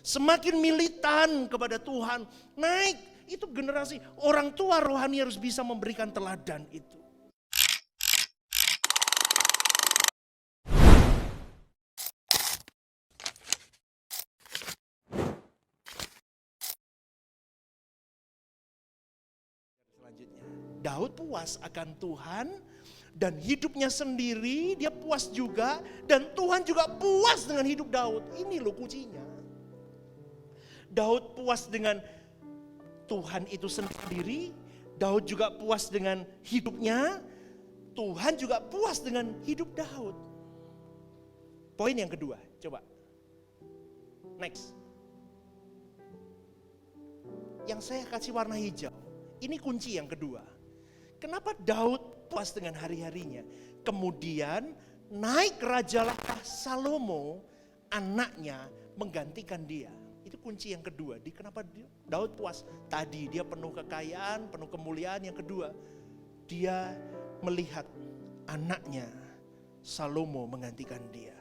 Semakin militan kepada Tuhan, naik. Itu generasi orang tua rohani harus bisa memberikan teladan itu. Selanjutnya, Daud puas akan Tuhan dan hidupnya sendiri, dia puas juga, dan Tuhan juga puas dengan hidup Daud. Ini loh kuncinya. Daud puas dengan Tuhan itu sendiri, Daud juga puas dengan hidupnya, Tuhan juga puas dengan hidup Daud. Poin yang kedua, coba. Next. Yang saya kasih warna hijau. Ini kunci yang kedua. Kenapa Daud puas dengan hari-harinya? Kemudian naik rajalah Salomo, anaknya menggantikan dia. Itu kunci yang kedua. Kenapa Daud puas? Tadi dia penuh kekayaan, penuh kemuliaan. Yang kedua, dia melihat anaknya Salomo menggantikan dia.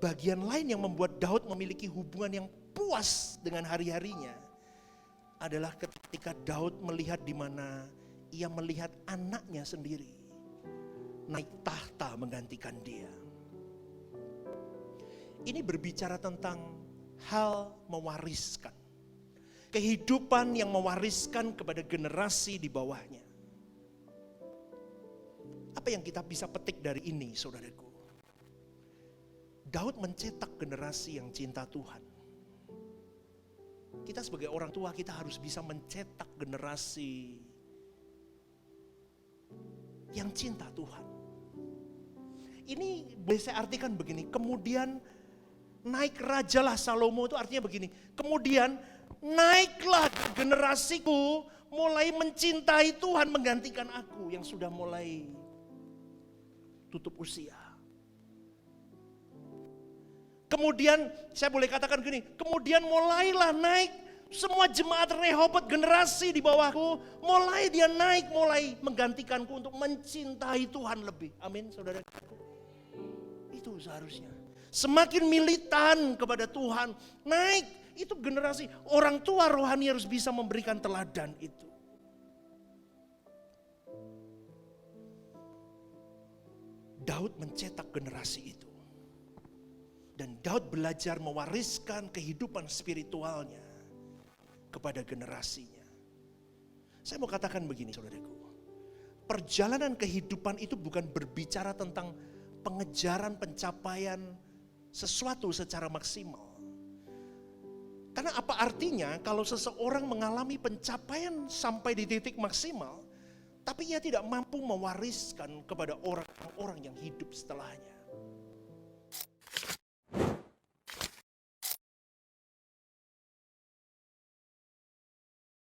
Bagian lain yang membuat Daud memiliki hubungan yang puas dengan hari-harinya adalah ketika Daud melihat di mana ia melihat anaknya sendiri naik tahta menggantikan dia. Ini berbicara tentang hal mewariskan. Kehidupan yang mewariskan kepada generasi di bawahnya. Apa yang kita bisa petik dari ini, saudaraku? Daud mencetak generasi yang cinta Tuhan. Kita sebagai orang tua, kita harus bisa mencetak generasi yang cinta Tuhan. Ini boleh saya artikan begini, kemudian naik rajalah Salomo itu artinya begini, kemudian naiklah generasiku mulai mencintai Tuhan menggantikan aku yang sudah mulai tutup usia. Kemudian saya boleh katakan gini, kemudian mulailah naik semua jemaat Rehoboth generasi di bawahku, mulai dia naik, mulai menggantikanku untuk mencintai Tuhan lebih. Amin, saudara. Itu seharusnya. Semakin militan kepada Tuhan, naik. Itu generasi orang tua rohani harus bisa memberikan teladan itu. Daud mencetak generasi itu. Dan Daud belajar mewariskan kehidupan spiritualnya kepada generasinya. Saya mau katakan begini, saudaraku. Perjalanan kehidupan itu bukan berbicara tentang pengejaran pencapaian sesuatu secara maksimal. Karena apa artinya kalau seseorang mengalami pencapaian sampai di titik maksimal, tapi ia tidak mampu mewariskan kepada orang-orang yang hidup setelahnya.